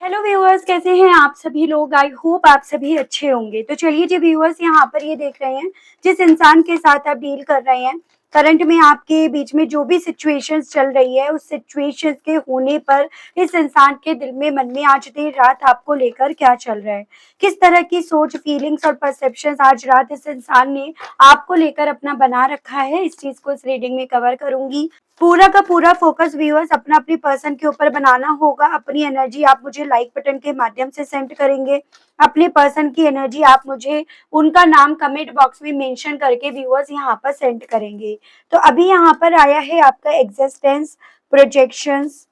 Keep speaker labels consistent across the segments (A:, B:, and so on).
A: Hello viewers, कैसे हैं आप सभी लोग। आई होप आप सभी अच्छे होंगे। तो चलिए जी व्यूअर्स, यहाँ पर ये देख रहे हैं जिस इंसान के साथ आप डील कर रहे हैं, करंट में आपके बीच में जो भी सिचुएशंस चल रही है, उस सिचुएशंस के होने पर इस इंसान के दिल में मन में आज देर रात आपको लेकर क्या चल रहा है, किस तरह की सोच, फीलिंग्स और परसेप्शंस आज रात इस इंसान ने आपको लेकर अपना बना रखा है, इस चीज को इस रीडिंग में कवर करूंगी। पूरा का पूरा फोकस व्यूअर्स अपना अपनी पर्सन के ऊपर बनाना होगा। अपनी एनर्जी आप मुझे लाइक बटन के माध्यम से सेंड करेंगे। अपने पर्सन की एनर्जी आप मुझे उनका नाम कमेंट बॉक्स में मेंशन करके व्यूअर्स यहाँ पर सेंड करेंगे। तो अभी यहाँ पर आया है आपका existence, projections,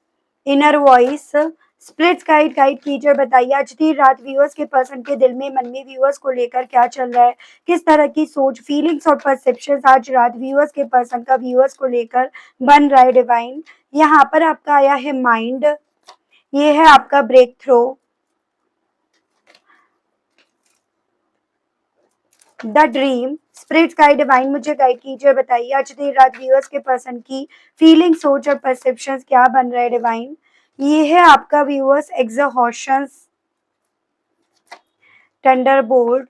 A: inner voice, splits guide guide कीजिए। बताइए आज देर रात व्यूअर्स के पर्सन के दिल में, मन में व्यूअर्स को लेकर क्या चल रहा है, किस तरह की सोच, फीलिंग्स और परसेप्शंस आज रात व्यूअर्स के पर्सन का व्यूअर्स को लेकर बन रहा है डिवाइन। यहाँ पर आपका आया है माइंड, ये है आपका breakthrough, the dream. Spirit guide divine मुझे गाइड कीजिए। बताइए आज देर रात व्यूअर्स के पर्सन की फीलिंग, सोच और परसेप्शंस क्या बन रहा है डिवाइन। ये है आपका viewers exhaustions, thunderbolt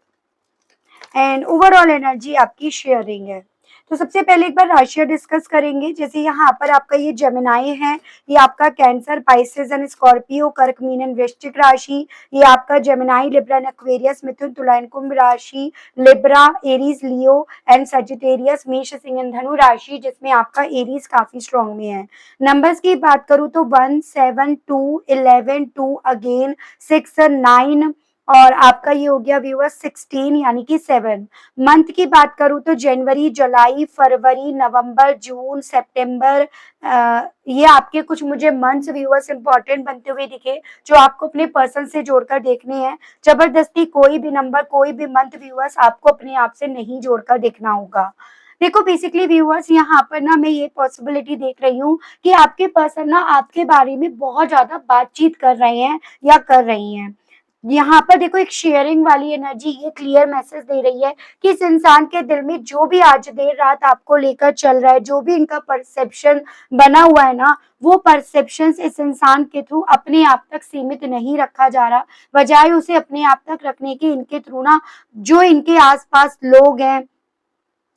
A: and overall energy आपकी शेयरिंग है। तो सबसे पहले एक बार राशियां डिस्कस करेंगे। जैसे यहाँ पर आपका ये जेमिनाई है, ये आपका कैंसर, पाइसेस एंड स्कॉर्पियो, कर्क, मीन एंड वृश्चिक राशि। ये आपका जेमिनाई, लिब्रा एंड एक्वेरियस, मिथुन, तुला एंड कुंभ राशि, Libra, Aries, Leo and Sagittarius, मेष, सिंह एंड धनु राशि, जिसमें आपका एरीज काफी स्ट्रॉन्ग में है। नंबर्स की बात करूं तो 1, 7, 2, 11, 2 अगेन, 6, 9 और आपका ये हो गया व्यूअर 16 यानी कि 7। मंथ की बात करूं तो जनवरी, जुलाई, फरवरी, नवंबर, जून, सितंबर। ये आपके कुछ मुझे मंथ्स व्यूअर्स इंपॉर्टेंट बनते हुए दिखे, जो आपको अपने पर्सन से जोड़कर देखने हैं। जबरदस्ती कोई भी नंबर, कोई भी मंथ व्यूअर्स आपको अपने आप से नहीं जोड़कर देखना होगा। देखो बेसिकली व्यूअर्स, यहाँ पर ना मैं ये पॉसिबिलिटी देख रही हूँ कि आपके पर्सन ना आपके बारे में बहुत ज्यादा बातचीत कर रहे हैं या कर रही हैं। यहाँ पर देखो एक शेयरिंग वाली एनर्जी ये क्लियर मैसेज दे रही है कि इस इंसान के दिल में जो भी आज देर रात आपको लेकर चल रहा है, जो भी इनका परसेप्शन बना हुआ है ना, वो परसेप्शन इस इंसान के थ्रू अपने आप तक सीमित नहीं रखा जा रहा, बजाय उसे अपने आप तक रखने के इनके थ्रू ना जो इनके आसपास लोग हैं,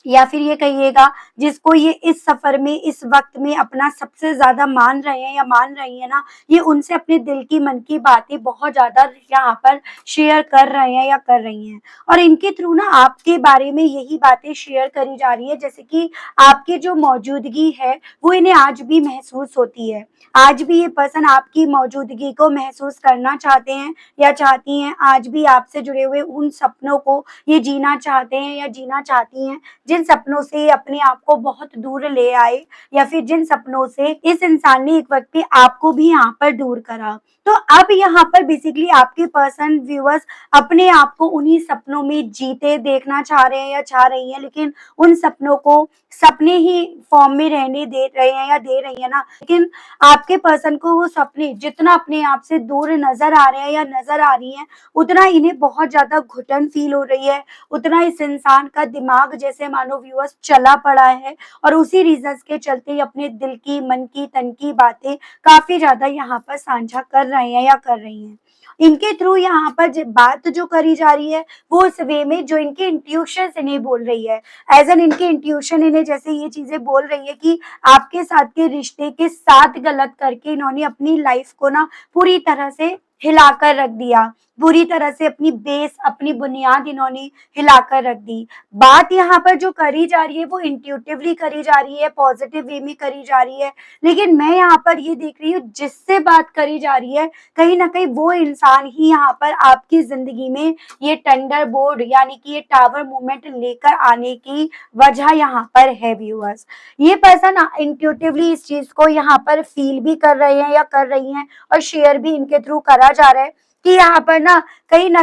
A: या फिर ये कहिएगा जिसको ये इस सफर में, इस वक्त में अपना सबसे ज्यादा मान रहे हैं या मान रही है ना, ये उनसे अपने दिल की, मन की बातें बहुत ज्यादा यहाँ पर शेयर कर रहे हैं या कर रही हैं। और इनके थ्रू ना आपके बारे में यही बातें शेयर करी जा रही है, जैसे कि आपकी जो मौजूदगी है वो इन्हें आज भी महसूस होती है। आज भी ये पर्सन आपकी मौजूदगी को महसूस करना चाहते हैं या चाहती हैं। आज भी आपसे जुड़े हुए उन सपनों को ये जीना चाहते हैं या जीना चाहती हैं, जिन सपनों से अपने आप को बहुत दूर ले आए, या फिर जिन सपनों से इस इंसान ने एक वक्त पे आपको भी यहाँ पर दूर करा। तो अब यहाँ पर बेसिकली आपके पर्सन व्यूअर्स अपने आप को उन्हीं सपनों में जीते देखना चाह रहे हैं या चाह रही हैं, लेकिन उन सपनों को सपने ही फॉर्म में रहने दे रहे हैं या दे रही है ना, लेकिन आपके पर्सन को वो सपने जितना अपने आप से दूर नजर आ रहे हैं या नजर आ रही हैं, उतना इन्हें बहुत ज्यादा घुटन फील हो रही है, उतना इस इंसान का दिमाग जैसे मानो व्यूअर्स चला पड़ा है, और उसी रीजन के चलते अपने दिल की, मन की, तन की बातें काफी ज्यादा यहाँ पर साझा कर रहे हैं या कर रही हैं। इनके थ्रू यहाँ पर बात जो करी जा रही है वो इस वे में जो इनके इंट्यूशन इन्हें बोल रही है, एज एन इनके इंट्यूशन इन्हें जैसे ये चीजें बोल रही है कि आपके साथ के रिश्ते के साथ गलत करके इन्होंने अपनी लाइफ को ना पूरी तरह से हिलाकर रख दिया, पूरी तरह से अपनी बेस, अपनी बुनियाद इन्होंने हिलाकर रख दी। बात यहाँ पर जो करी जा रही है वो इंट्यूटिवली करी जा रही है, पॉजिटिव वे में करी जा रही है, लेकिन मैं यहाँ पर ये देख रही हूँ जिससे बात करी जा रही है कहीं ना कहीं वो इंसान ही यहाँ पर आपकी जिंदगी में ये टंडर बोर्ड यानी कि ये टावर मूवमेंट लेकर आने की वजह यहाँ पर है व्यूअर्स। ये पर्सन इंट्यूटिवली इस चीज को यहाँ पर फील भी कर रहे हैं या कर रही हैं, और शेयर भी इनके थ्रू करा जा रहा है कि यहाँ पर ना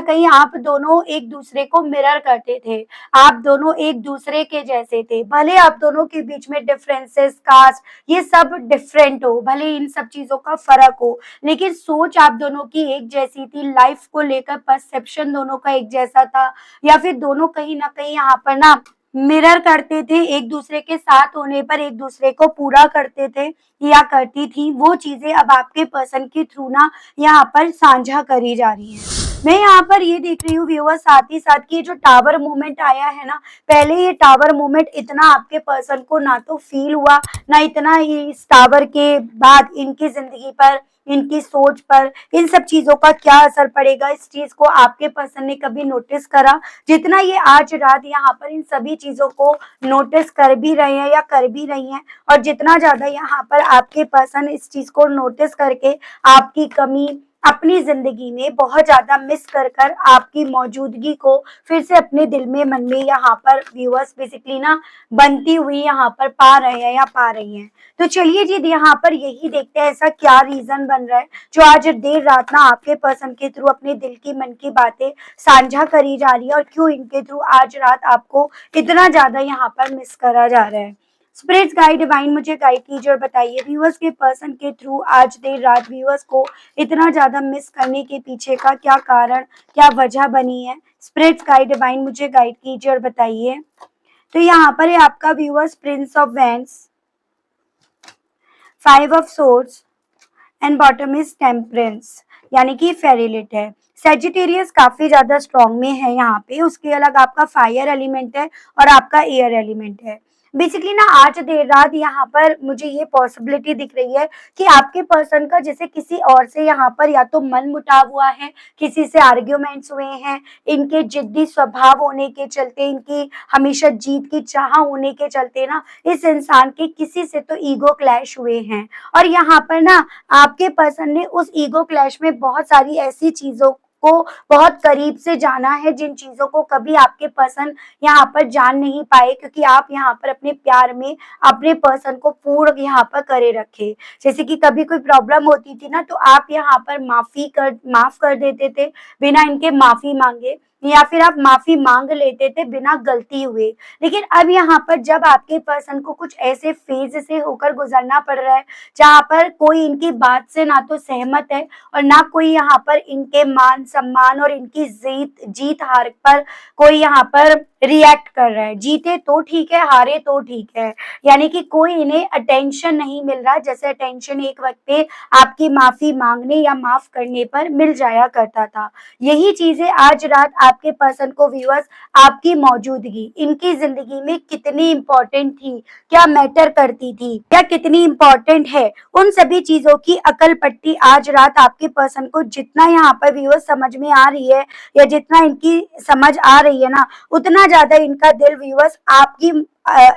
A: कहीं आप दोनों एक दूसरे को मिरर करते थे, आप दोनों एक दूसरे के जैसे थे, भले आप दोनों के बीच में डिफरेंसेस, कास्ट, ये सब डिफरेंट हो, भले इन सब चीजों का फर्क हो, लेकिन सोच आप दोनों की एक जैसी थी, लाइफ को लेकर परसेप्शन दोनों का एक जैसा था, या फिर दोनों कहीं ना कहीं यहाँ पर ना मिरर करते थे, एक दूसरे के साथ होने पर एक दूसरे को पूरा करते थे या करती थी, वो चीजें अब आपके पर्सन के थ्रू ना यहाँ पर साझा करी जा रही है। मैं यहाँ पर ये देख रही हूँ व्यूअर्स, साथ ही साथ कि जो टावर मूवमेंट आया है ना, पहले ये टावर मूवमेंट इतना आपके पर्सन को ना तो फील हुआ, ना इतना ही इस टावर के बाद इनकी जिंदगी पर, इनकी सोच पर, इन सब चीजों का क्या असर पड़ेगा, इस चीज को आपके पर्सन ने कभी नोटिस करा, जितना ये आज रात यहाँ पर इन सभी चीजों को नोटिस कर भी रहे हैं या कर भी रही हैं। और जितना ज्यादा यहाँ पर आपके पर्सन इस चीज को नोटिस करके आपकी कमी अपनी जिंदगी में बहुत ज्यादा मिस कर कर आपकी मौजूदगी को फिर से अपने दिल में, मन में यहाँ पर व्यूअर्स बेसिकली ना बनती हुई यहाँ पर पा रहे हैं या पा रही हैं। तो चलिए जी यहाँ पर यही देखते हैं ऐसा क्या रीजन बन रहा है जो आज देर रात ना आपके पर्सन के थ्रू अपने दिल की, मन की बातें साझा करी जा रही है, और क्यों इनके थ्रू आज रात आपको इतना ज्यादा यहाँ पर मिस करा जा रहा है। स्पिरिट्स गाइड डिवाइन मुझे गाइड कीजिए और बताइए व्यूअर्स के पर्सन के थ्रू आज देर रात व्यूअर्स को इतना ज्यादा मिस करने के पीछे का क्या कारण, क्या वजह बनी है। स्पिरिट्स गाइड डिवाइन मुझे गाइड कीजिए और बताइए। तो यहाँ पर है आपका viewers Prince of wands, 5 of swords and bottom is temperance, यानी कि फेरिलिट है। सेजिटेरियस काफी ज्यादा स्ट्रॉन्ग में है यहाँ पे, उसके अलग आपका फायर एलिमेंट है और आपका एयर एलिमेंट है। बेसिकली ना आज देर रात यहाँ पर मुझे ये पॉसिबिलिटी दिख रही है कि आपके पर्सन का जैसे किसी और से यहाँ पर या तो मन मुटाव हुआ है, किसी से आर्ग्यूमेंट्स हुए हैं, इनके जिद्दी स्वभाव होने के चलते, इनकी हमेशा जीत की चाह होने के चलते ना इस इंसान के किसी से तो ईगो क्लैश हुए हैं। और यहाँ पर ना आपके पर्सन ने उस ईगो क्लैश में बहुत सारी ऐसी चीजों को बहुत करीब से जाना है जिन चीजों को कभी आपके पर्सन यहाँ पर जान नहीं पाए, क्योंकि आप यहाँ पर अपने प्यार में अपने पर्सन को पूर्ण यहाँ पर करे रखे। जैसे कि कभी कोई प्रॉब्लम होती थी ना तो आप यहाँ पर माफ कर देते थे बिना इनके माफी मांगे, या फिर आप माफी मांग लेते थे बिना गलती हुए। लेकिन अब यहाँ पर जब आपके पर्सन को कुछ ऐसे फेज से होकर गुजरना पड़ रहा है जहाँ पर कोई इनकी बात से ना तो सहमत है और ना कोई यहाँ पर इनके मान सम्मान और इनकी जीत हार पर कोई यहाँ पर रिएक्ट कर रहा है। जीते तो ठीक है, हारे तो ठीक है, यानी कि कोई इन्हें अटेंशन नहीं मिल रहा जैसे अटेंशन एक वक्त पे आपकी माफी मांगने या माफ करने पर मिल जाया करता था। यही चीजें आज रात आपके पर्सन को व्यूअर्स, आपकी मौजूदगी इनकी जिंदगी में कितनी इंपॉर्टेंट थी, क्या मैटर करती थी, क्या कितनी इंपॉर्टेंट है, उन सभी चीजों की अकल पट्टी आज रात आपके पर्सन को जितना यहाँ पर व्यूअर्स समझ में आ रही है या जितना इनकी समझ आ रही है ना, उतना ज्यादा इनका दिल व्यूअर्स आपकी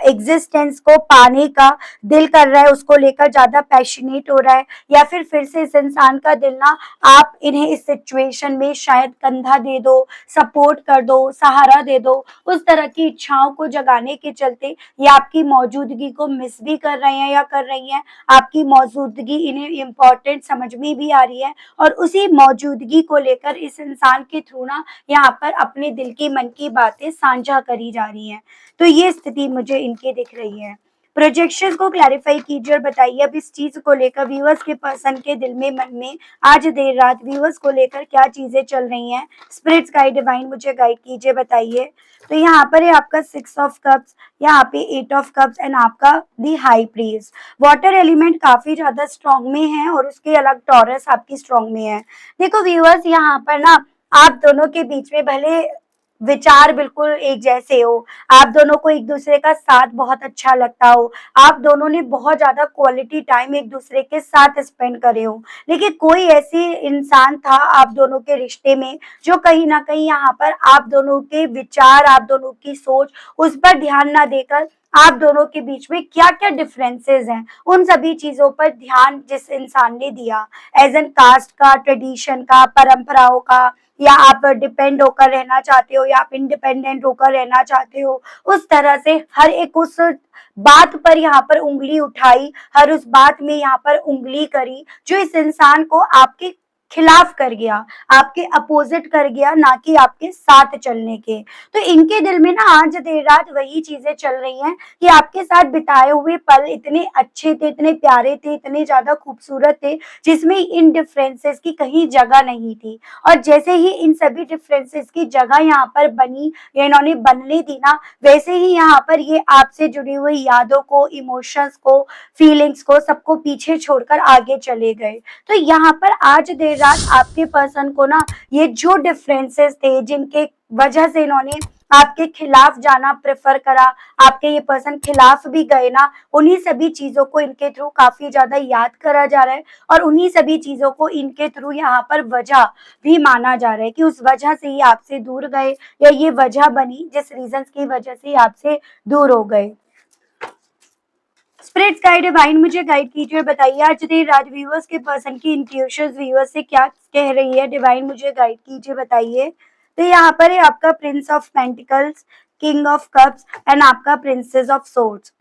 A: एग्जिस्टेंस को पाने का दिल कर रहा है, उसको लेकर ज्यादा पैशनेट हो रहा है, या फिर से इस इंसान का दिल ना आप इन्हें इस सिचुएशन में शायद कंधा दे दो, सपोर्ट कर दो, सहारा दे दो, उस तरह की इच्छाओं को जगाने के चलते ये आपकी मौजूदगी को मिस भी कर रहे हैं या कर रही हैं। आपकी मौजूदगी इन्हें इम्पोर्टेंट समझ में भी आ रही है और उसी मौजूदगी को लेकर इस इंसान के थ्रू ना यहाँ पर अपने दिल की, मन की बातें साझा करी जा रही हैं। तो ये स्थिति मुझे इनके दिख रही है। प्रोजेक्शन को क्लैरिफाई कीजिए और बताइए अब इस चीज को लेकर व्यूअर्स के पर्सन के दिल में, मन में आज देर रात व्यूअर्स को लेकर क्या चीजें चल रही हैं। स्पिरिट्स गाइड डिवाइन मुझे गाइड कीजिए, बताइए। तो यहाँ पर है आपका 6 ऑफ कप्स, यहाँ पे 8 ऑफ कप्स एंड आपका दी हाई प्रीस्ट। वाटर एलिमेंट काफी ज्यादा स्ट्रॉन्ग में है और उसके अलग टॉरस आपकी स्ट्रॉन्ग में है। देखो व्यूअर्स यहाँ पर ना आप दोनों के बीच में भले विचार बिल्कुल एक जैसे हो, आप दोनों को एक दूसरे का साथ बहुत अच्छा लगता हो, आप दोनों ने बहुत ज्यादा क्वालिटी टाइम एक दूसरे के साथ स्पेंड करे हो, लेकिन कोई ऐसी इंसान था आप दोनों के रिश्ते में जो कहीं ना कहीं यहाँ पर आप दोनों के विचार, आप दोनों की सोच, उस पर ध्यान ना देकर आप दोनों के बीच में क्या क्या डिफरेंसेस हैं उन सभी चीजों पर ध्यान जिस इंसान ने दिया, एज एन कास्ट का, ट्रेडिशन का, परंपराओं का, या आप डिपेंड होकर रहना चाहते हो या आप इंडिपेंडेंट होकर रहना चाहते हो, उस तरह से हर एक उस बात पर यहाँ पर उंगली उठाई, हर उस बात में यहाँ पर उंगली करी जो इस इंसान को आपके खिलाफ कर गया, आपके अपोजिट कर गया, ना कि आपके साथ चलने के। तो इनके दिल में ना आज देर रात वही चीजें चल रही हैं कि आपके साथ बिताए हुए पल इतने अच्छे थे, इतने प्यारे थे, इतने ज्यादा खूबसूरत थे, जिसमें इन डिफरेंसेस की कहीं जगह नहीं थी। और जैसे ही इन सभी डिफरेंसेस की जगह यहाँ पर बनी या इन्होंने बनने दी ना, वैसे ही यहाँ पर ये आपसे जुड़ी हुई यादों को, इमोशंस को, फीलिंग्स को, सबको पीछे छोड़कर आगे चले गए। तो यहाँ पर आज देर रात आपके पर्सन को ना ये जो डिफरेंसेस थे, जिनके वजह से इन्होंने आपके खिलाफ जाना प्रेफर करा, आपके ये पर्सन खिलाफ भी गए ना, उन्हीं सभी चीजों को इनके थ्रू काफी ज्यादा याद करा जा रहा है। और उन्हीं सभी चीजों को इनके थ्रू यहाँ पर वजह भी माना जा रहा है कि उस वजह से ही आपसे दूर गए, या ये वजह बनी जिस रीजन की वजह से आपसे दूर हो गए। स्पिरिट्स गाइड डिवाइन मुझे गाइड कीजिए और बताइए आज देर रात व्यूअर्स के पर्सन की इंट्यूशंस व्यूअर्स से क्या कह रही है। डिवाइन मुझे गाइड कीजिए, बताइए। तो यहाँ पर है आपका Prince of pentacles, king of cups and आपका प्रिंसेस ऑफ सोर्ड्स।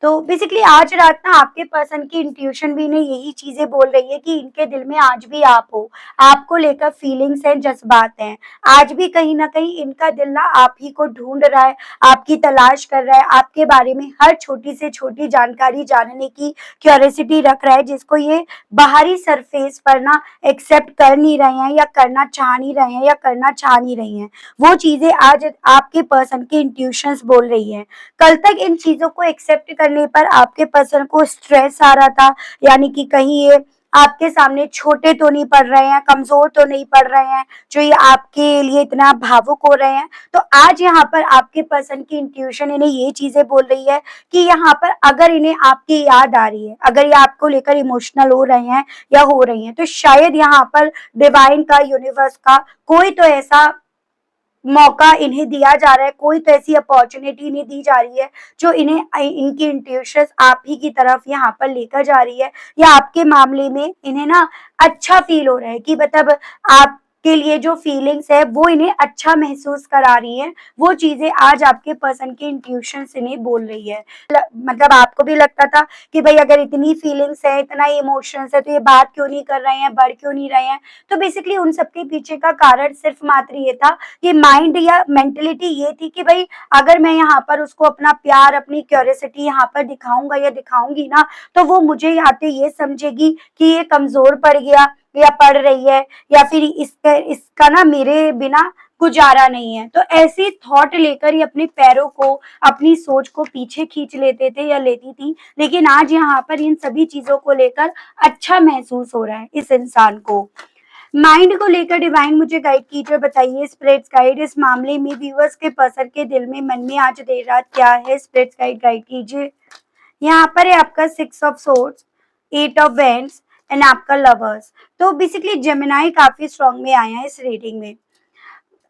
A: तो बेसिकली आज रात ना आपके पर्सन की इंट्यूशन भी इन्हें यही चीजें बोल रही है कि इनके दिल में आज भी आप हो, आपको लेकर फीलिंग्स हैं, जज्बात हैं। आज भी कहीं ना कहीं इनका दिल ना आप ही को ढूंढ रहा है, आपकी तलाश कर रहा है, आपके बारे में हर छोटी से छोटी जानकारी जानने की क्यूरियोसिटी रख रहा है, जिसको ये बाहरी सरफेस पर ना एक्सेप्ट कर नहीं रहे हैं, या करना चाह नहीं रहे हैं, या करना चाह नहीं रही हैं। वो चीजें आज आपके पर्सन की इंट्यूशंस बोल रही है। कल तक इन चीजों को एक्सेप्ट करने पर आपके पर्सन को स्ट्रेस आ रहा था, यानी कि कहीं ये आपके सामने छोटे तो नहीं पड़ रहे हैं, कमजोर तो नहीं पड़ रहे हैं, जो ये आपके लिए इतना भावुक हो रहे हैं। तो आज यहाँ पर आपके पर्सन की इंट्यूशन इन्हें ये चीजें बोल रही है कि यहाँ पर अगर इन्हें आपकी याद आ रही है, अगर ये आपको लेकर इमोशनल हो रहे हैं या हो रही हैं, तो शायद यहाँ पर डिवाइन का, यूनिवर्स का कोई तो ऐसा मौका इन्हें दिया जा रहा है, कोई तो ऐसी अपॉर्चुनिटी इन्हें दी जा रही है जो इन्हें इनकी इंट्यूशन आप ही की तरफ यहाँ पर लेकर जा रही है, या आपके मामले में इन्हें ना अच्छा फील हो रहा है कि मतलब आपके लिए जो फीलिंग्स है वो इन्हें अच्छा महसूस करा रही है। वो चीजें आज आपके पर्सन की इंट्यूशन इन्हें बोल रही है। मतलब आपको भी लगता था कि भाई अगर इतनी फीलिंग्स है, इतना इमोशंस है, तो ये बात क्यों नहीं कर रहे हैं, बढ़ क्यों नहीं रहे हैं। तो बेसिकली उन सबके पीछे का कारण सिर्फ मात्र ये था कि माइंड या मेंटेलिटी ये थी कि भाई अगर मैं यहाँ पर उसको अपना प्यार, अपनी क्यूरियोसिटी यहाँ पर दिखाऊंगा या दिखाऊंगी ना, तो वो मुझे आते ये समझेगी कि ये कमजोर पड़ गया या पड़ रही है, या फिर इसका इसका ना मेरे बिना गुजारा नहीं है। तो ऐसी थॉट लेकर ही अपने पैरों को, अपनी सोच को पीछे खींच लेते थे या लेती थी। लेकिन आज यहाँ पर इन सभी चीजों को लेकर अच्छा महसूस हो रहा है इस इंसान को। माइंड को लेकर डिवाइन मुझे गाइड कीजिए, बताइए स्पिरिट्स गाइड इस मामले में व्यूअर्स के पर्सन के दिल में, मन में आज देर रात क्या है। स्पिरिट्स गाइड गाइड कीजिए। यहाँ पर है आपका 6 of swords, 8 of wands and आपका लवर्स। तो बेसिकली जेमिनाई काफी स्ट्रॉन्ग में आया है इस रीडिंग में।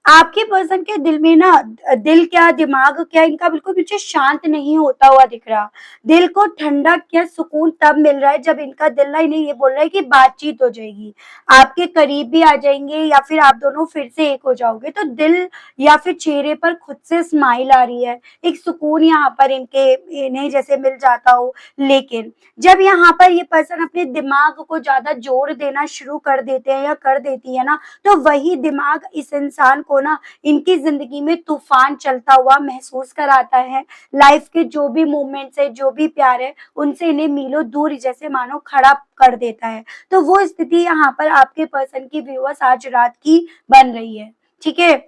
A: आपके पर्सन के दिल में ना, दिल क्या दिमाग क्या, इनका बिल्कुल मुझे शांत नहीं होता हुआ दिख रहा। दिल को ठंडक या सुकून तब मिल रहा है जब इनका दिल ना इन्हें ये बोल रहा है कि बातचीत हो जाएगी, आपके करीब भी आ जाएंगे, या फिर आप दोनों फिर से एक हो जाओगे। तो दिल या फिर चेहरे पर खुद से स्माइल आ रही है, एक सुकून यहाँ पर इनके इन्हें जैसे मिल जाता हो। लेकिन जब यहाँ पर ये पर्सन अपने दिमाग को ज्यादा जोर देना शुरू कर देते हैं या कर देती है ना, तो वही दिमाग इस इंसान को ना इनकी जिंदगी में तूफान चलता हुआ महसूस कराता है। लाइफ के जो भी मोमेंट्स है, जो भी प्यार है, उनसे इन्हें मीलों दूर जैसे मानो खड़ा कर देता है। तो वो स्थिति यहाँ पर आपके पर्सन की व्यूअर्स आज रात की बन रही है। ठीक है,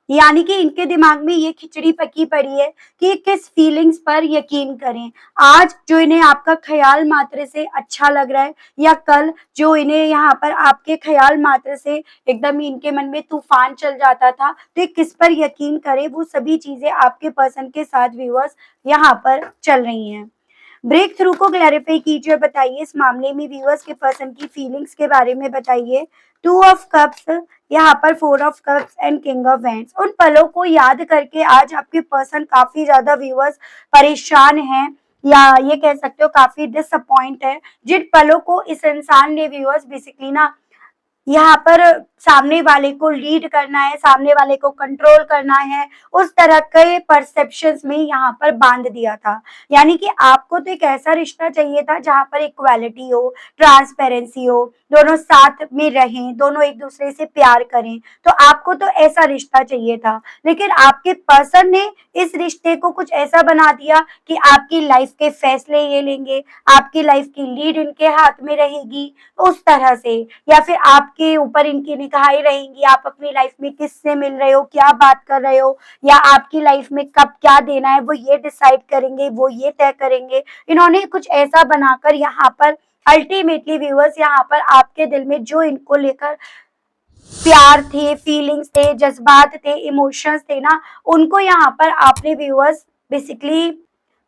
A: यानी कि इनके दिमाग में ये खिचड़ी पकी पड़ी है कि किस फीलिंग्स पर यकीन करें। आज जो इन्हें आपका ख्याल मात्र से अच्छा लग रहा है, या कल जो इन्हें यहाँ पर आपके ख्याल मात्र से एकदम इनके मन में तूफान चल जाता था, तो ये किस पर यकीन करें। वो सभी चीजें आपके पर्सन के साथ व्यूअर्स यहाँ पर चल रही हैं। ब्रेक थ्रू को क्लैरिफाई कीजिए और बताइए इस मामले में व्यूअर्स के पर्सन की फीलिंग्स के बारे में बताइए। 2 ऑफ कप्स, यहाँ पर 4 of cups and king of wands. उन पलों को याद करके आज आपके पर्सन काफी ज्यादा व्यूअर्स परेशान हैं, या ये कह सकते हो काफी डिसअपॉइंट है, जिन पलों को इस इंसान ने व्यूअर्स बेसिकली ना यहाँ पर सामने वाले को लीड करना है, सामने वाले को कंट्रोल करना है, उस तरह के परसेप्शंस में यहाँ पर बांध दिया था। यानी कि आपको तो एक ऐसा रिश्ता चाहिए था जहाँ पर इक्वालिटी हो, ट्रांसपेरेंसी हो, दोनों साथ में रहें, दोनों एक दूसरे से प्यार करें, तो आपको तो ऐसा रिश्ता चाहिए था। लेकिन आपके पर्सन ने इस रिश्ते को कुछ ऐसा बना दिया कि आपकी लाइफ के फैसले ये लेंगे, आपकी लाइफ की लीड इनके हाथ में रहेगी, उस तरह से, या फिर आपके ऊपर इनकी निगाहें रहेंगी, आप अपनी लाइफ में किससे मिल रहे हो, क्या बात कर रहे हो, या आपकी लाइफ में कब क्या देना है वो ये डिसाइड करेंगे, वो ये तय करेंगे। इन्होंने कुछ ऐसा बनाकर यहाँ पर अल्टीमेटली व्यूअर्स यहाँ पर आपके दिल में जो इनको लेकर प्यार थे, फीलिंग्स थे, जज्बात थे, इमोशंस थे ना, उनको यहाँ पर आपने व्यूअर्स बेसिकली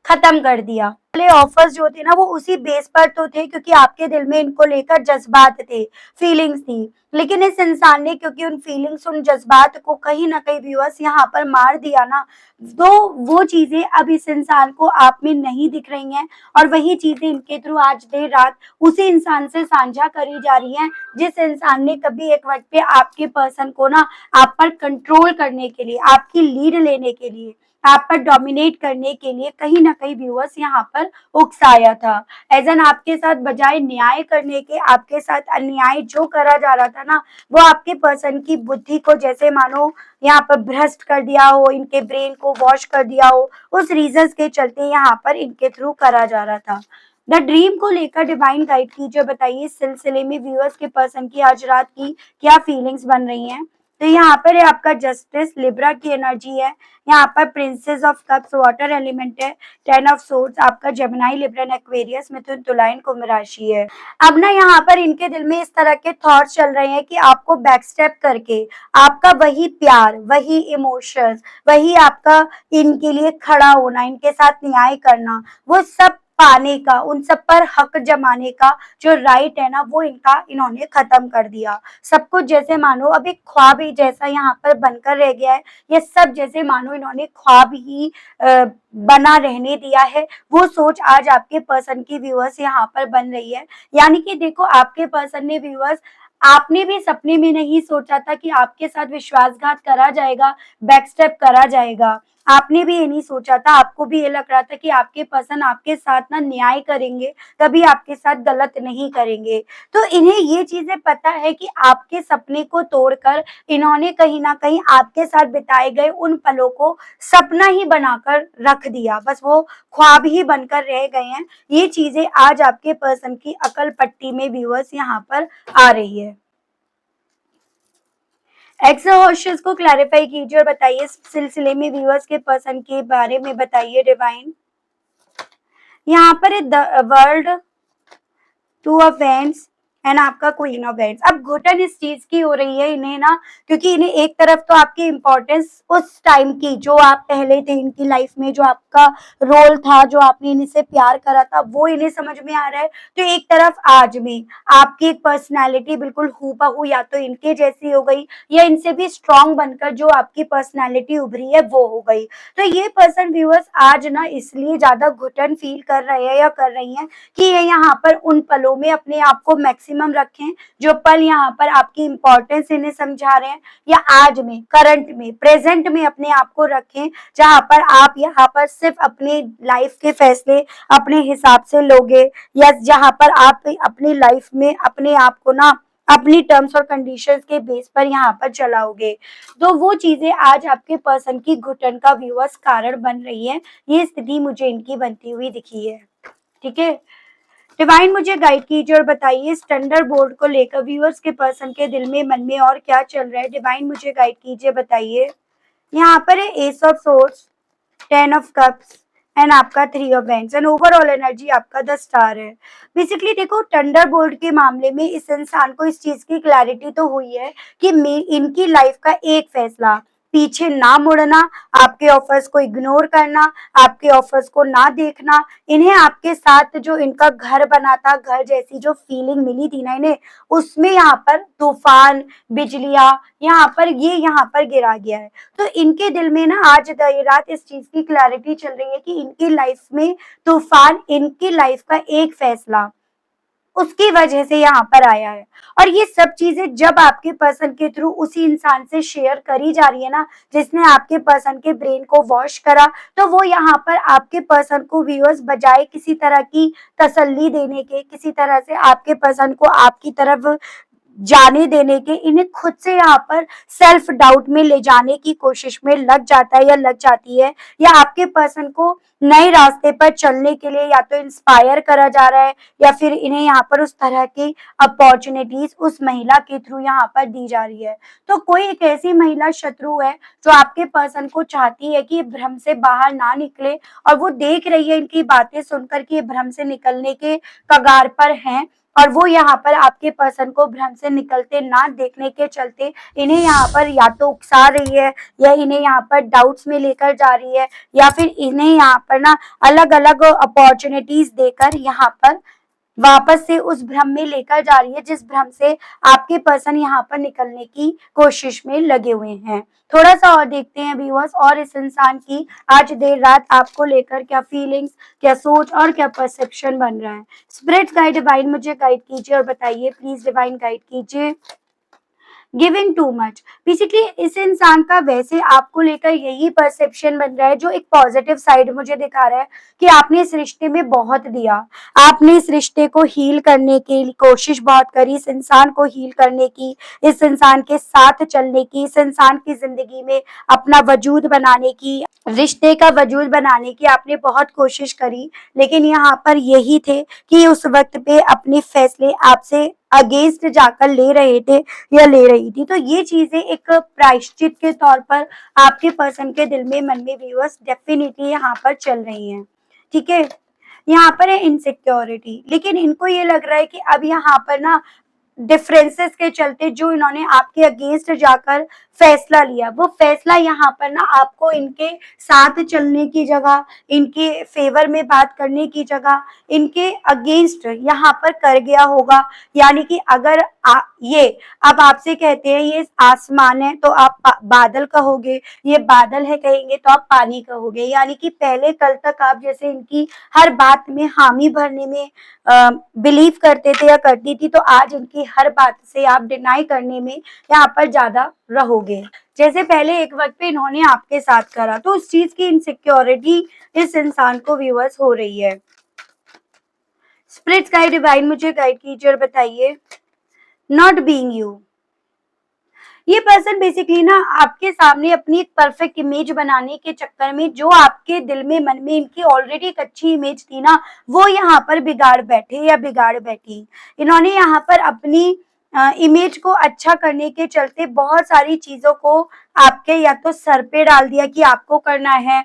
A: खत्म कर दिया। पहले ऑफर्स जो थे ना वो उसी बेस पर तो थे क्योंकि आपके दिल में इनको लेकर जज्बात थे, फीलिंग्स थी, लेकिन इस इंसान ने क्योंकि उन फीलिंग्स, उन जज्बात को कहीं ना कहीं व्यूअर्स यहाँ पर मार दिया ना, तो वो चीजें अब इस इंसान को आप में नहीं दिख रही हैं, और वही चीजें इनके थ्रू आज देर रात उसी इंसान से साझा करी जा रही हैं जिस इंसान ने कभी एक वक्त पे आपके पर्सन को ना आप पर कंट्रोल करने के लिए, आपकी लीड लेने के लिए, आप पर डोमिनेट करने के लिए कहीं ना कहीं व्यूअर्स यहाँ पर उकसाया था। एजन आपके साथ बजाय न्याय करने के आपके साथ अन्याय जो करा जा रहा था ना, वो आपके पर्सन की बुद्धि को जैसे मानो यहाँ पर भ्रष्ट कर दिया हो, इनके ब्रेन को वॉश कर दिया हो, उस रीजंस के चलते यहाँ पर इनके थ्रू करा जा रहा था। द ड्रीम को लेकर डिवाइन गाइड कीजिए, बताइए इस सिलसिले में व्यूअर्स के पर्सन की आज रात की क्या फीलिंग्स बन रही हैं। तो यहाँ पर है आपका जस्टिस, लिब्रा की एनर्जी है, यहाँ पर princess of cups water element है, 10 ऑफ सोर्ड्स आपका जेमिनी, लिब्रा, एक्वेरियस, मिथुन, तुला, कुंभ राशि है। अब ना यहाँ पर इनके दिल में इस तरह के थॉट्स चल रहे हैं कि आपको बैकस्टेप करके आपका वही प्यार, वही इमोशंस, वही आपका इनके लिए खड़ा होना, इनके साथ न्याय करना, वो सब पाने का, उन सब पर हक जमाने का जो राइट है ना, वो इनका इन्होंने खत्म कर दिया। सब कुछ जैसे मानो अब एक ख्वाब ही जैसा यहाँ पर बनकर रह गया है, ये सब जैसे मानो इन्होंने ख्वाब ही बना रहने दिया है। वो सोच आज आपके पर्सन की व्यूअर्स यहाँ पर बन रही है। यानी कि देखो आपके पर्सन ने व्यूअर्स, आपने भी सपने में नहीं सोचा था कि आपके साथ विश्वासघात करा जाएगा, बैकस्टेप करा जाएगा, आपने भी ये नहीं सोचा था। आपको भी ये लग रहा था कि आपके पर्सन आपके साथ ना न्याय करेंगे, कभी आपके साथ गलत नहीं करेंगे। तो इन्हें ये चीजें पता है कि आपके सपने को तोड़कर इन्होंने कहीं ना कहीं आपके साथ बिताए गए उन पलों को सपना ही बनाकर रख दिया, बस वो ख्वाब ही बनकर रह गए हैं। ये चीजें आज आपके पर्सन की अकल पट्टी में व्यूअर्स यहाँ पर आ रही है। एक्सोहर्शियस को क्लैरिफाई कीजिए और बताइए इस सिलसिले में व्यूअर्स के पर्सन के बारे में बताइए डिवाइन। यहाँ पर है the world, 2 of wands and आपका क्वीन ऑफ वैंड्स। अब घुटन इस चीज की हो रही है इन्हें ना, क्योंकि इन्हें एक तरफ तो आपकी इंपॉर्टेंस उस टाइम की जो आप पहले थे इनकी लाइफ में, जो आपका रोल था, जो आपने इनसे प्यार करा था, वो इन्हें समझ में आ रहा है। तो एक तरफ आज में आपकी एक पर्सनैलिटी बिल्कुल हूबहू या तो इनके जैसी हो गई या इनसे भी स्ट्रांग बनकर जो आपकी पर्सनैलिटी उभरी है वो हो गई। तो ये पर्सन व्यूअर्स आज ना इसलिए ज्यादा घुटन फील कर रहे हैं या कर रही हैं कि ये यहाँ पर उन पलों में अपने आप को मैक्सिमम रखें, जो पल यहाँ पर आपकी इंपॉर्टेंस इन्हें समझा रहे हैं, या आज में, करंट में, प्रेजेंट में अपने आप को रखें, जहाँ पर आप यहाँ पर सिर्फ अपनी लाइफ के फैसले अपने हिसाब से लोगे, या जहाँ पर आप अपनी लाइफ में अपने आप को ना अपनी टर्म्स और कंडीशंस के बेस पर यहाँ पर चलाओगे। तो वो चीजें आज आपके पर्सन की घुटन का व्यूअर्स कारण बन रही है। ये स्थिति मुझे इनकी बनती हुई दिखी है। ठीक है, डिवाइन मुझे गाइड कीजिए और बताइए स्टैंडर्ड बोर्ड को लेकर व्यूअर्स के पर्सन के दिल में, मन में और क्या चल रहा है। डिवाइन मुझे गाइड कीजिए, बताइए। यहाँ पर है S of swords, 10 of cups and आपका 3 of wands and overall energy आपका 10 स्टार है। बेसिकली देखो थंडर बोल्ट के मामले में इस इंसान को इस चीज की क्लैरिटी तो हुई है कि इनकी लाइफ का एक फैसला, पीछे ना मुड़ना, आपके ऑफर्स को इग्नोर करना, आपके ऑफर्स को ना देखना, इन्हें आपके साथ जो इनका घर बना था, घर जैसी जो फीलिंग मिली थी ना इन्हें, उसमें यहाँ पर तूफान, बिजलियां यहाँ पर गिरा गया है। तो इनके दिल में ना आज देर रात इस चीज की क्लैरिटी चल रही है कि इनकी लाइफ में तूफान, इनकी लाइफ का एक फैसला, उसकी वजह से यहाँ पर आया है। और ये सब चीजें जब आपके पर्सन के थ्रू उसी इंसान से शेयर करी जा रही है ना, जिसने आपके पर्सन के ब्रेन को वॉश करा, तो वो यहाँ पर आपके पर्सन को व्यूअर्स बजाय किसी तरह की तसल्ली देने के, किसी तरह से आपके पर्सन को आपकी तरफ जाने देने के, इन्हें खुद से यहाँ पर सेल्फ डाउट में ले जाने की कोशिश में लग जाता है या लग जाती है, या आपके पर्सन को नए रास्ते पर चलने के लिए या तो इंस्पायर करा जा रहा है, या फिर इन्हें यहाँ पर उस तरह की अपॉर्चुनिटीज उस महिला के थ्रू यहाँ पर दी जा रही है। तो कोई एक ऐसी महिला शत्रु है जो आपके पर्सन को चाहती है कि ये भ्रम से बाहर ना निकले, और वो देख रही है इनकी बातें सुनकर कि ये भ्रम से निकलने के कगार पर हैं, और वो यहाँ पर आपके पर्सन को भ्रम से निकलते ना देखने के चलते इन्हें यहाँ पर या तो उकसा रही है, या इन्हें यहाँ पर डाउट्स में लेकर जा रही है, या फिर इन्हें यहाँ पर ना अलग अलग अपॉर्चुनिटीज देकर यहाँ पर वापस से उस भ्रम में लेकर जा रही है, जिस भ्रम से आपके पर्सन यहाँ पर निकलने की कोशिश में लगे हुए हैं। थोड़ा सा और देखते हैं व्यूअर्स, और इस इंसान की आज देर रात आपको लेकर क्या फीलिंग्स, क्या सोच और क्या परसेप्शन बन रहा है। स्पिरिट गाइड डिवाइन मुझे गाइड कीजिए और बताइए प्लीज, डिवाइन गाइड कीजिए। गिविंग टू मच, बेसिकली इस इंसान का वैसे आपको लेकर यही परसेप्शन बन रहा है, जो एक पॉजिटिव साइड मुझे दिखा रहा है कि आपने इस रिश्ते में बहुत दिया, आपने इस रिश्ते को हील करने की कोशिश बहुत करी, इस इंसान को हील करने की, इस इंसान के साथ चलने की, इस इंसान की जिंदगी में अपना वजूद बनाने की, रिश्ते का वजूद बनाने की आपने बहुत कोशिश करी, लेकिन यहाँ पर यही थे कि उस वक्त पे अपने फैसले आपसे अगेंस्ट जाकर ले रहे थे या ले रही थी। तो ये चीजें एक प्रायश्चित के तौर पर आपके पर्सन के दिल में, मन में व्यूअर्स डेफिनेटली यहाँ पर चल रही हैं। ठीक है, यहाँ पर है इनसिक्योरिटी, लेकिन इनको ये लग रहा है कि अब यहाँ पर ना डिफरेंसेस के चलते जो इन्होंने आपके अगेंस्ट जाकर फैसला लिया, वो फैसला यहाँ पर ना आपको इनके साथ चलने की जगह, इनके फेवर में बात करने की जगह, इनके अगेंस्ट यहाँ पर कर गया होगा। यानी कि अगर ये अब आपसे कहते हैं ये आसमान है तो आप बादल कहोगे, ये बादल है कहेंगे तो आप पानी कहोगे। यानी कि पहले कल तक आप जैसे इनकी हर बात में हामी भरने में बिलीव करते थे या करती थी, तो आज इनकी हर बात से आप डिनाई करने में यहाँ पर ज्यादा रहोगे, जैसे पहले एक वक्त पे इन्होंने आपके साथ करा। तो उस चीज की इनसिक्योरिटी इस इंसान को व्यूअर्स हो रही है। स्पिरिट गाइड डिवाइन मुझे गाइड कीजिए और बताइए नॉट बीइंग यू। ये पर्सन बेसिकली ना आपके सामने अपनी एक परफेक्ट इमेज बनाने के चक्कर में, जो आपके दिल में, मन में इनकी ऑलरेडी एक अच्छी इमेज थी ना, वो यहाँ पर बिगाड़ बैठे या बिगाड़ बैठी। इन्होंने यहाँ पर अपनी इमेज को अच्छा करने के चलते बहुत सारी चीजों को आपके या तो सर पे डाल दिया कि आपको करना है,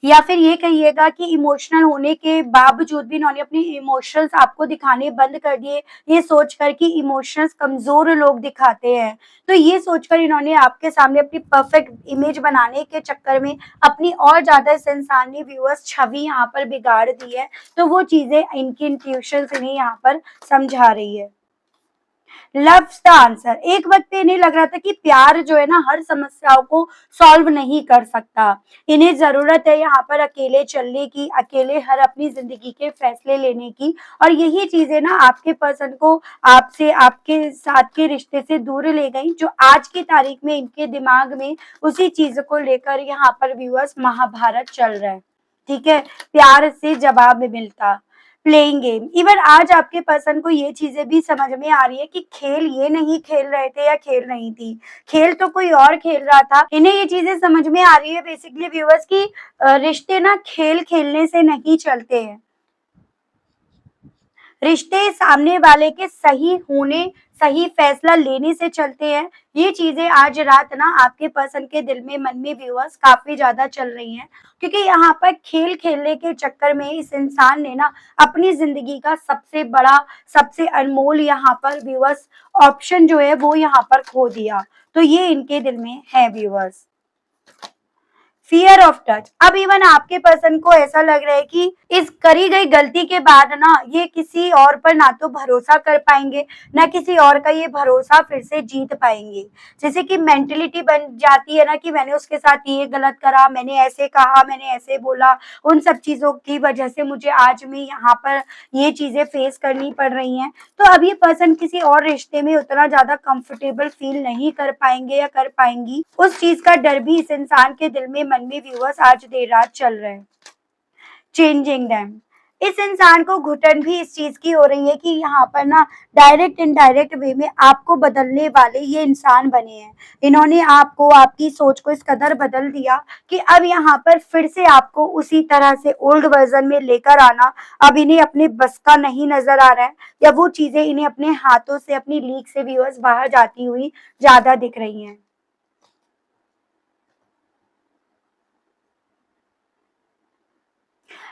A: या फिर ये कहिएगा कि इमोशनल होने के बावजूद भी इन्होंने अपने इमोशंस आपको दिखाने बंद कर दिए, ये सोचकर कि इमोशंस कमजोर लोग दिखाते हैं। तो ये सोचकर इन्होंने आपके सामने अपनी परफेक्ट इमेज बनाने के चक्कर में अपनी और ज्यादा इस इंसान ने व्यूअर्स छवि यहाँ पर बिगाड़ दी है। तो वो चीजें इनकी इंट्यूशंस इन्हें यहाँ पर समझा रही है। लव्स द आंसर, एक वक्त पे इन्हें लग रहा था कि प्यार जो है ना हर समस्याओं को सॉल्व नहीं कर सकता, इन्हें जरूरत है यहाँ पर अकेले चलने की, अकेले हर अपनी जिंदगी के फैसले लेने की। और यही चीजें ना आपके पर्सन को आपसे, आपके साथ के रिश्ते से दूर ले गई, जो आज की तारीख में इनके दिमाग में उसी चीज को लेकर यहाँ पर व्यूअर्स महाभारत चल रहा है। ठीक है, प्यार से जवाब मिलता, प्लेइंग गेम। इवन आज आपके पर्सन को ये चीजें भी समझ में आ रही है कि खेल ये नहीं खेल रहे थे या खेल रही थी, खेल तो कोई और खेल रहा था। इन्हें ये चीजें समझ में आ रही है बेसिकली व्यूअर्स की रिश्ते ना खेल खेलने से नहीं चलते हैं, रिश्ते सामने वाले के सही होने, सही फैसला लेने से चलते हैं। ये चीजें आज रात ना आपके पर्सन के दिल में, मन में व्यूअर्स काफी ज्यादा चल रही हैं, क्योंकि यहाँ पर खेल खेलने के चक्कर में इस इंसान ने ना अपनी जिंदगी का सबसे बड़ा, सबसे अनमोल यहाँ पर व्यूअर्स ऑप्शन जो है वो यहाँ पर खो दिया। तो ये इनके दिल में है व्यूअर्स। Fear of touch. अब इवन आपके पर्सन को ऐसा लग रहा है कि इस करी गई गलती के बाद ना ये किसी और पर ना तो भरोसा कर पाएंगे, ना किसी और का ये भरोसा फिर से जीत पाएंगे। जैसे कि मेंटेलिटी बन जाती है ना कि मैंने उसके साथ ये गलत करा, मैंने ऐसे कहा, मैंने ऐसे बोला, उन सब चीजों की वजह से मुझे आज में यहाँ पर ये चीजें फेस करनी पड़ रही हैं। तो अब ये पर्सन किसी और रिश्ते में उतना ज्यादा कंफर्टेबल फील नहीं कर पाएंगे या कर पाएंगी। उस चीज का डर भी इस इंसान के दिल में, मन में व्यूअर्स आज देर रात चल रहा है। Changing them. इस इंसान को घुटन भी इस चीज की हो रही है कि यहाँ पर ना डायरेक्ट इनडायरेक्ट वे में आपको बदलने वाले ये इंसान बने हैं। इन्होंने आपको, आपकी सोच को इस कदर बदल दिया कि अब यहाँ पर फिर से आपको उसी तरह से ओल्ड वर्जन में लेकर आना अब इन्हें अपने बस का नहीं नजर आ रहा है, या वो चीजें इन्हें अपने हाथों से, अपनी लीक से व्यूअर्स बाहर जाती हुई ज्यादा दिख रही हैं।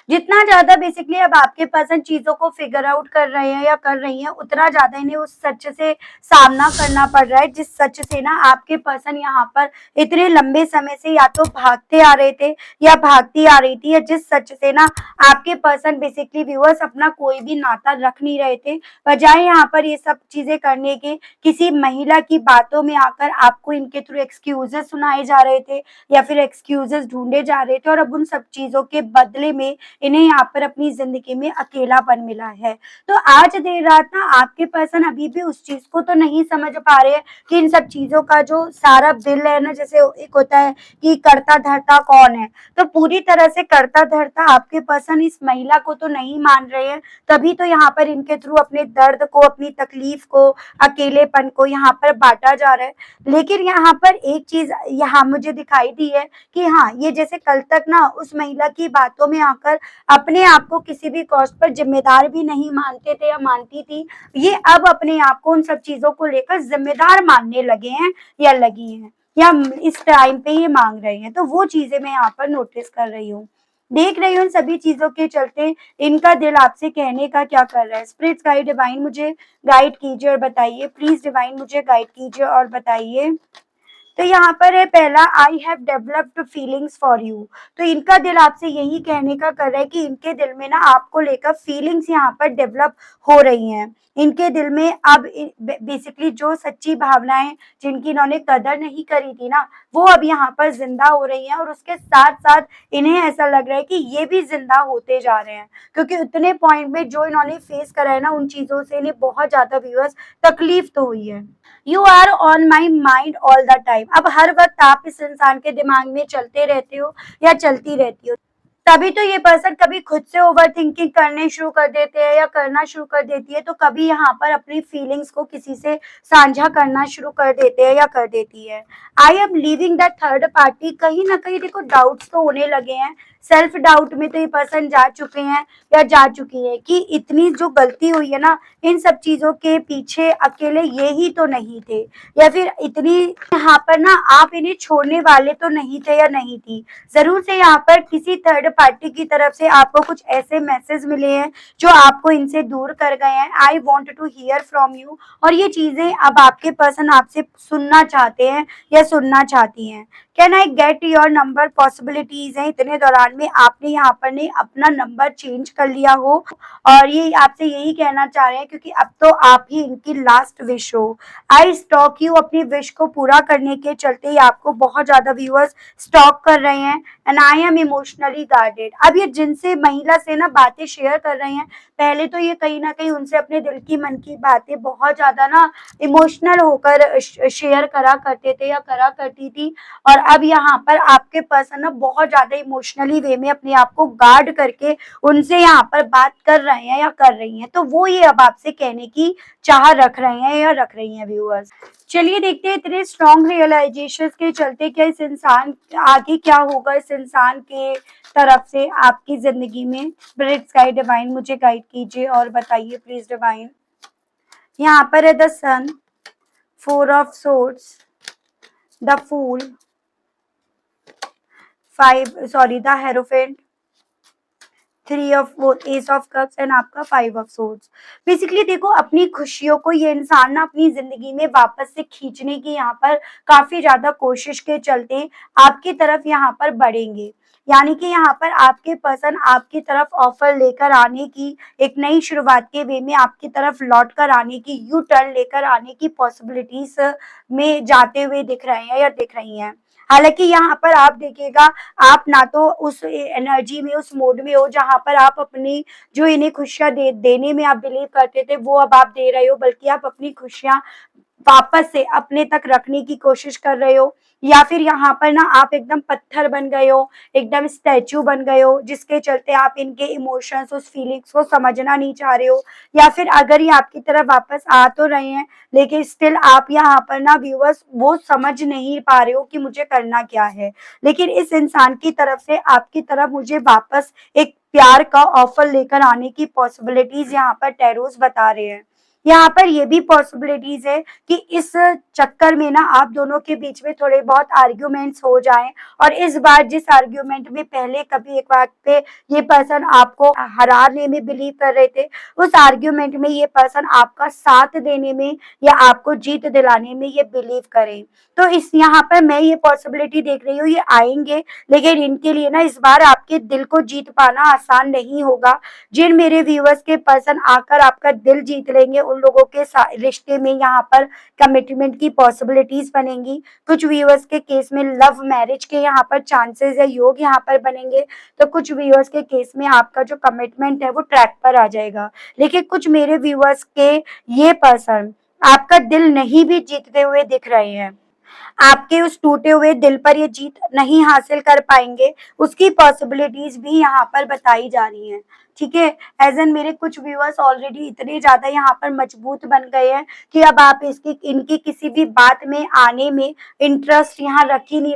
A: जितना ज्यादा बेसिकली अब आपके पर्सन चीजों को फिगर आउट कर रहे हैं या कर रही हैं, उतना ज्यादा इन्हें उस सच से सामना करना पड़ रहा है, जिस सच से ना आपके पर्सन यहाँ पर इतने लंबे समय से या तो भागते आ रहे थे या भागती आ रही थी, या जिस सच से ना आपके पर्सन बेसिकली व्यूअर्स अपना कोई भी नाता रख नहीं रहे थे। बजाय यहाँ पर ये सब चीजें करने के किसी महिला की बातों में आकर आपको इनके थ्रू एक्सक्यूजेस सुनाए जा रहे थे या फिर एक्सक्यूजेस ढूंढे जा रहे थे, और अब उन सब चीजों के बदले में इन्हें यहाँ पर अपनी जिंदगी में अकेलापन मिला है। तो आज देर रात ना आपके पर्सन अभी भी उस चीज को तो नहीं समझ पा रहे हैं कि इन सब चीजों का जो सारा बिल है ना, जैसे एक होता है कि करता धरता कौन है, तो पूरी तरह से करता धरता आपके पर्सन इस महिला को तो नहीं मान रहे हैं। तभी तो यहाँ पर इनके थ्रू अपने दर्द को, अपनी तकलीफ को, अकेलेपन को यहाँ पर बांटा जा रहा है। लेकिन यहाँ पर एक चीज यहाँ मुझे दिखाई दी है कि हाँ, ये जैसे कल तक ना उस महिला की बातों में आकर अपने आप को किसी भी कॉस्ट पर जिम्मेदार भी नहीं मानते थे या मानती थी, ये अब अपने आप को उन सब चीजों को लेकर जिम्मेदार मानने लगे हैं या लगी हैं, या इस टाइम पे ये मांग रहे हैं। तो वो चीजें मैं यहाँ पर नोटिस कर रही हूँ, देख रही हूँ। इन सभी चीजों के चलते इनका दिल आपसे कहने का क्या कर रहा है। स्पिरिट्स गाइड डिवाइन मुझे गाइड कीजिए और बताइए, प्लीज डिवाइन मुझे गाइड कीजिए और बताइए। तो यहाँ पर है पहला, I have developed feelings for you. तो इनका दिल आपसे यही कहने का कर रहा है कि इनके दिल में ना आपको लेकर फीलिंग्स यहाँ पर डेवलप हो रही हैं। इनके दिल में अब बेसिकली जो सच्ची भावनाएं जिनकी इन्होंने कदर नहीं करी थी ना, वो अब यहाँ पर जिंदा हो रही हैं, और उसके साथ साथ इन्हें ऐसा लग रहा है कि ये भी जिंदा होते जा रहे हैं, क्योंकि उतने पॉइंट में जो इन्होंने फेस करा है ना, उन चीजों से इन्हें बहुत ज्यादा व्यूअर्स तकलीफ तो हुई है। You are on my mind all the time. अब हर वक्त आप इस इंसान के दिमाग में चलते रहते हो या चलती रहती हो। तभी तो ये पर्सन कभी खुद से ओवर थिंकिंग करने शुरू कर देते हैं या करना शुरू कर देती है, तो कभी यहाँ पर अपनी फीलिंग्स को किसी से साझा करना शुरू कर देते हैं या कर देती है। I am leaving the third party. कहीं ना कहीं देखो डाउट्स तो होने लगे हैं, सेल्फ डाउट में तो ये पर्सन जा चुके हैं या जा चुकी है कि इतनी जो गलती हुई है ना, इन सब चीजों के पीछे अकेले ये ही तो नहीं थे, या फिर इतनी यहाँ पर ना आप इन्हें छोड़ने वाले तो नहीं थे या नहीं थी। जरूर से यहाँ पर किसी थर्ड पार्टी की तरफ से आपको कुछ ऐसे मैसेज मिले हैं जो आपको इनसे दूर कर गए हैं। I want to hear from you. और ये चीजें अब आपके पर्सन आपसे सुनना चाहते हैं या सुनना चाहती हैं। Can I get your number. Possibilities है इतने दौरान में आपने यहाँ पर ने अपना नंबर चेंज कर लिया हो, और ये आपसे यही कहना चाह रहे हैं क्योंकि अब तो आप ही इनकी लास्ट विश हो। आई स्टॉक यू। अपनी विश को पूरा करने के चलते ही आपको बहुत ज्यादा व्यूअर्स स्टॉक कर रहे हैं। And I am emotionally guarded. अब ये जिनसे महिला से ना बातें शेयर कर रहे हैं, पहले तो ये कहीं ना कहीं उनसे अपने दिल की मन की बातें बहुत ज्यादा ना इमोशनल होकर शेयर करा करते थे या करा करती थी, और अब यहाँ पर आपके पर्सन ना बहुत ज्यादा इमोशनली वे में अपने आप को गार्ड करके उनसे यहाँ पर बात कर रहे हैं या कर रही हैं। तो वो ये अब आपसे कहने की चाह रख रहे हैं या रख रही हैं व्यूअर्स। चलिए देखते हैं इतने स्ट्रॉन्ग रियलाइजेशन के चलते क्या इस इंसान आगे क्या होगा, इस इंसान के तरफ से आपकी जिंदगी में। स्पिरिट्स गाइड डिवाइन मुझे गाइड कीजिए और बताइए प्लीज डिवाइन। यहाँ पर है the sun, four of swords, the fool, the hierophant, 3 of वो एस ऑफ कप्स एंड आपका 5 ऑफ सोर्ड्स। बेसिकली देखो, अपनी खुशियों को ये इंसान ना अपनी ज़िंदगी में वापस से खींचने की यहाँ पर काफ़ी ज़्यादा कोशिश के चलते आपकी तरफ यहाँ पर बढ़ेंगे। यानी कि यहाँ पर आपके पर्सन आपकी तरफ ऑफ़र लेकर आने की, एक नई शुरुआत के वे में आपकी तरफ लौट कर आने की, यू टर्न लेकर आने की पॉसिबिलिटीज़ में जाते हुए दिख रहे हैं या दिख रही हैं। हालाँकि यहाँ पर आप देखिएगा, आप ना तो उस एनर्जी में, उस मोड में हो जहाँ पर आप अपनी जो इन्हें खुशियाँ देने में आप बिलीव करते थे, वो अब आप दे रहे हो, बल्कि आप अपनी खुशियाँ वापस से अपने तक रखने की कोशिश कर रहे हो। या फिर यहाँ पर ना आप एकदम पत्थर बन गए हो, एकदम स्टैच्यू बन गए हो, जिसके चलते आप इनके इमोशंस, उस फीलिंग्स को समझना नहीं चाह रहे हो। या फिर अगर ये आपकी तरफ वापस आ तो रहे हैं, लेकिन स्टिल आप यहाँ पर ना व्यूअर्स वो समझ नहीं पा रहे हो कि मुझे करना क्या है। लेकिन इस इंसान की तरफ से आपकी तरफ मुझे वापस एक प्यार का ऑफर लेकर आने की पॉसिबिलिटीज यहाँ पर टैरोस बता रहे हैं। यहाँ पर ये भी पॉसिबिलिटीज है कि इस चक्कर में ना आप दोनों के बीच में थोड़े बहुत आर्ग्यूमेंट्स हो जाएं, और इस बार जिस आर्ग्यूमेंट में पहले कभी एक बात पे ये पर्सन आपको हराने में बिलीव कर रहे थे, उस आर्ग्यूमेंट में ये पर्सन आपका साथ देने में या आपको जीत दिलाने में ये बिलीव करें। तो इस यहाँ पर मैं ये पॉसिबिलिटी देख रही हूँ, ये आएंगे, लेकिन इनके लिए ना इस बार आपके दिल को जीत पाना आसान नहीं होगा। जिन मेरे व्यूअर्स के पर्सन आकर आपका दिल जीत लेंगे, उन लोगों के रिश्ते में यहाँ पर कमिटमेंट की पॉसिबिलिटीज बनेंगी। कुछ व्यूअर्स के केस में लव मैरिज के यहाँ पर चांसेस या योग यहाँ पर बनेंगे, तो कुछ व्यूअर्स के केस में आपका जो कमिटमेंट है वो ट्रैक पर आ जाएगा। लेकिन कुछ मेरे व्यूअर्स के ये पर्सन आपका दिल नहीं भी जीतते हुए दिख रहे हैं, आपके उस टूटे हुए दिल पर ये जीत नहीं हासिल कर पाएंगे, उसकी पॉसिबिलिटीज भी यहाँ पर बताई जा रही हैं। ठीक है, एज एन मेरे कुछ व्यूअर्स ऑलरेडी इतने ज्यादा यहाँ पर मजबूत बन गए हैं कि अब आप इसकी इनकी किसी भी बात में आने में इंटरेस्ट यहाँ रख ही नहीं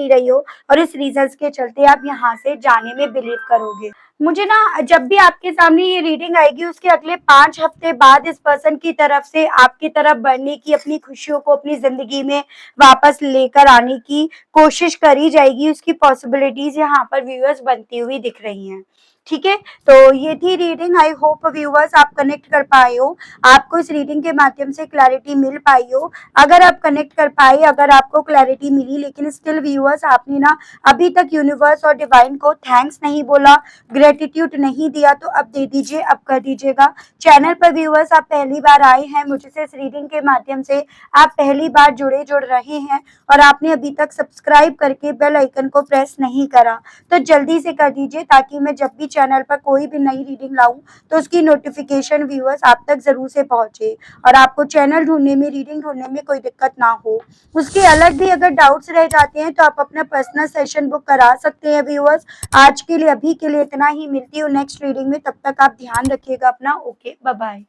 A: रही हो, और इस रीजंस के चलते आप यहाँ से जाने में बिलीव करोगे। मुझे ना जब भी आपके सामने ये रीडिंग आएगी, उसके अगले 5 हफ्ते बाद इस पर्सन की तरफ से आपकी तरफ बढ़ने की, अपनी खुशियों को अपनी ज़िंदगी में वापस लेकर आने की कोशिश करी जाएगी। उसकी पॉसिबिलिटीज़ यहाँ पर व्यूअर्स बनती हुई दिख रही हैं। ठीक है? तो ये थी रीडिंग। आई होप व्यूअर्स आप कनेक्ट कर पाए हो, आपको इस रीडिंग के माध्यम से क्लैरिटी मिल पाई हो। अगर आप कनेक्ट कर पाए, अगर आपको क्लैरिटी मिली, लेकिन स्टिल व्यूअर्स आपने ना अभी तक यूनिवर्स और डिवाइन को थैंक्स नहीं बोला, ग्रेटिट्यूड नहीं दिया, तो अब दे दीजिए, अब कर दीजिएगा। चैनल पर व्यूअर्स आप पहली बार आए हैं, मुझसे इस रीडिंग के माध्यम से आप पहली बार जुड़ रहे हैं, और आपने अभी तक सब्सक्राइब करके बेल आइकन को प्रेस नहीं करा, तो जल्दी से कर दीजिए, ताकि मैं जब भी चैनल पर कोई भी नई रीडिंग लाऊं तो उसकी नोटिफिकेशन व्यूअर्स आप तक जरूर से पहुंचे, और आपको चैनल ढूंढने में, रीडिंग ढूंढने में कोई दिक्कत ना हो। उसके अलग भी अगर डाउट्स रह जाते हैं तो आप अपना पर्सनल सेशन बुक करा सकते हैं व्यूअर्स। आज के लिए, अभी के लिए इतना ही। मिलती हूँ नेक्स्ट रीडिंग में, तब तक आप ध्यान रखिएगा अपना। Okay, bye bye.